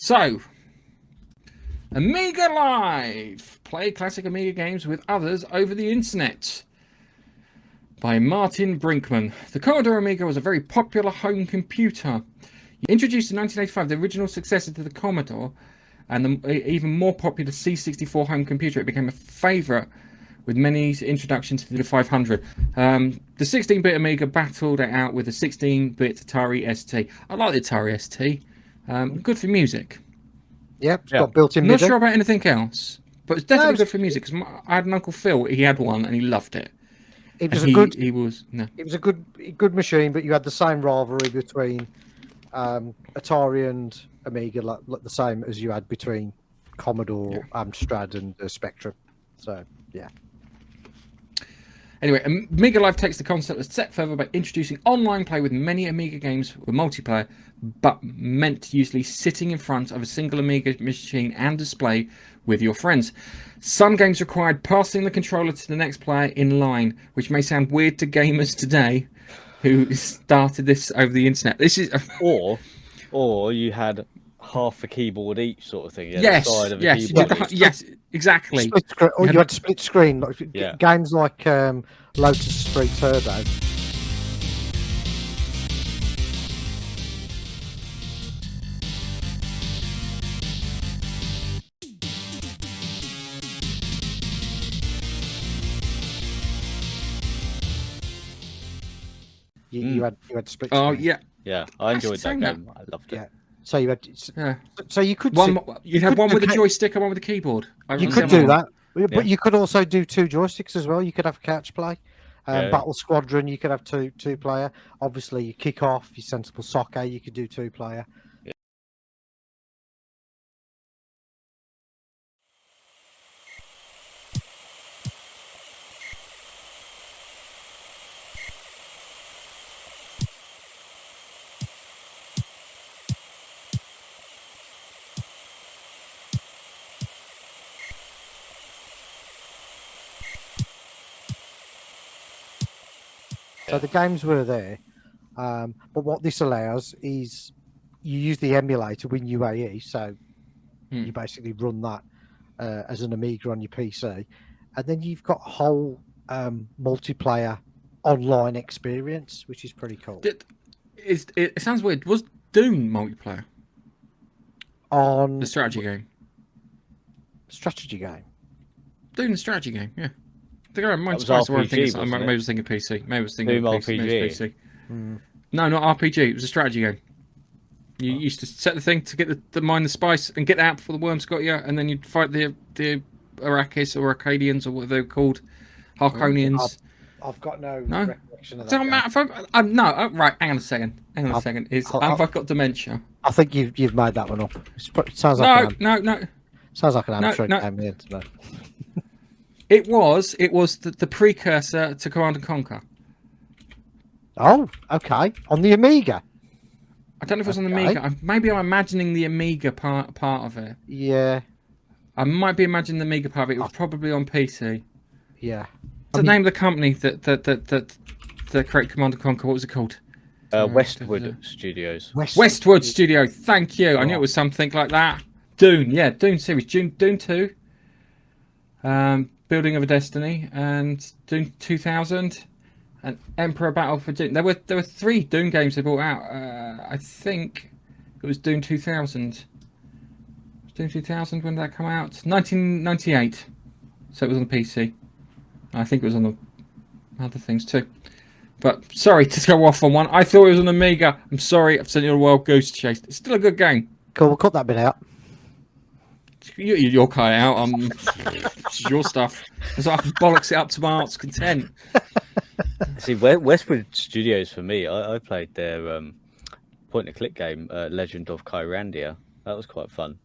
So, Amiga Live! Play classic Amiga games with others over the internet. By Martin Brinkman. The Commodore Amiga was a very popular home computer. Introduced in 1985, the original successor to the Commodore, and the even more popular C64 home computer, it became a favourite with many introductions to the 500. The 16-bit Amiga battled it out with the 16-bit Atari ST. I like the Atari ST. Good for music. Yep, it's got built-in MIDI. Not MIDI. sure about anything else, but it's definitely good for music. Because I had an Uncle Phil. He had one and he loved it. It was It was a good machine, but you had the same rivalry between Atari and Amiga, like the same as you had between Commodore, Amstrad, and Spectrum. So yeah. Anyway, Amiga Live takes the concept a step further by introducing online play with many Amiga games with multiplayer, but meant usually sitting in front of a single Amiga machine and display with your friends. Some games required passing the controller to the next player in line, which may sound weird to gamers today who started this over the internet. This is or you had half a keyboard each sort of thing. Yes, yes, exactly. Split screen, or you had split screen. Yeah. Games like Lotus Street Turbo. You had split screen. Oh yeah, yeah. I enjoyed that game. I loved it. Yeah. So you had. Yeah. So you could. You'd have one with a joystick and one with a keyboard. You could do that, but you could also do two joysticks as well. You could have couch play. Battle Squadron, you could have two player. Obviously, you kick off, your Sensible Soccer, you could do 2 player. Yeah. So the games were there, but what this allows is you use the emulator with UAE, so you basically run that as an Amiga on your PC, and then you've got a whole multiplayer online experience, which is pretty cool. It sounds weird. Was Doom multiplayer On the strategy game? Strategy game. Doom the strategy game, yeah. I think I might RPG, maybe I was thinking PC. Maybe I was thinking Doom PC. No, not RPG. It was a strategy game. You used to set the thing to get the mine the spice and get out before the worms got you, and then you'd fight the Arrakis or Arcadians or what they were called, Harkonians. I've got no recollection of that. Doesn't matter. No, right. Hang on a second. Have I got dementia? I think you've made that one up. It sounds like no. Sounds like an abstract game here today. It was the precursor to Command and Conquer. Oh, okay. On the Amiga. I don't know if it was on the Amiga. Maybe I'm imagining the Amiga part of it. Yeah. I might be imagining the Amiga part of it. It was probably on PC. Yeah. What's the name of the company that created Command and Conquer? What was it called? Westwood Studios. Westwood Studio. Thank you. I knew it was something like that. Dune. Yeah, Dune series. Dune 2. Building of a Destiny, and Doom 2000, and Emperor Battle for Doom. There were 3 Doom games they brought out. I think it was Doom 2000. Doom 2000, when did that come out? 1998. So it was on the PC. I think it was on the other things too. But sorry to go off on one. I thought it was on Amiga. I'm sorry. I've sent you a wild goose chase. It's still a good game. Cool. We'll cut that bit out. You're cut out. This is your stuff. So I can bollocks it up to my heart's content. See, Westwood Studios for me, I played their point-and-click game, Legend of Kyrandia. That was quite fun.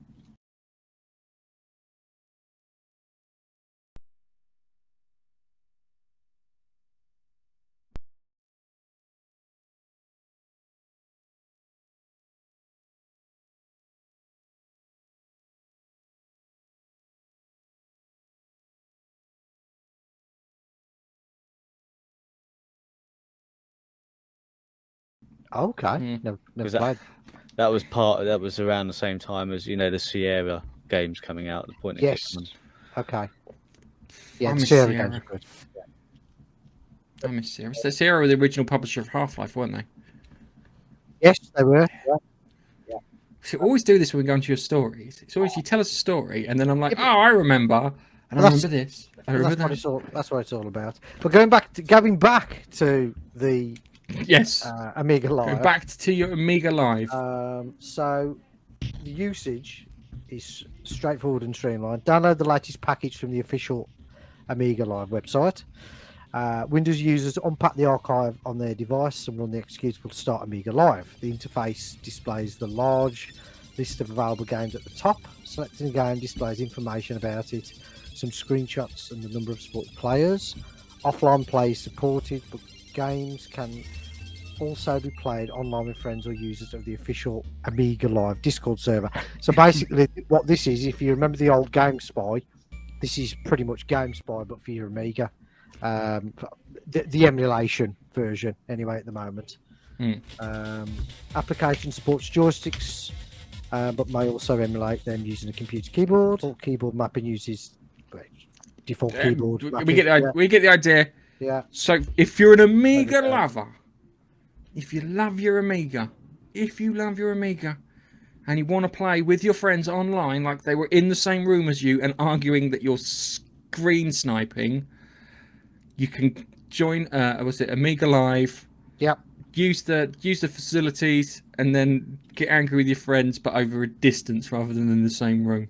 Okay. Never played. That was part. That was around the same time as the Sierra games coming out. The point and click Yes. ones. Okay. Yeah, I the miss Sierra games Sierra. are good. I miss Sierra. So Sierra were the original publisher of Half-Life, weren't they? Yes, they were. Yeah. So we always do this when we go into your stories. It's always you tell us a story, and then I'm like, Yeah, oh, I remember, and I remember this. I remember That's what that. it's all. That's what it's all about. But going back to the Yes. Amiga Go Live. back to your Amiga Live. So the usage is straightforward and streamlined. Download the latest package from the official Amiga Live website. Windows users unpack the archive on their device and run the executable to start Amiga Live. The interface displays the large list of available games at the top. Selecting a game displays information about it, some screenshots and the number of supported players. Offline play is supported, but games can also be played online with friends or users of the official Amiga Live Discord server. So basically what this is, if you remember the old GameSpy, this is pretty much GameSpy but for your Amiga. The emulation version anyway at the moment. Application supports joysticks, but may also emulate them using a computer keyboard. Default keyboard mapping uses default keyboard mapping. We get the idea. Yeah. So if you're an Amiga lover, if you love your Amiga, and you want to play with your friends online like they were in the same room as you and arguing that you're screen sniping, you can join Amiga Live. Yep. Use the facilities and then get angry with your friends, but over a distance rather than in the same room.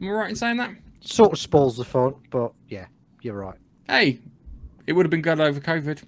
Am I right in saying that? Sort of spoils the fun, but yeah, you're right. Hey, it would have been good over COVID.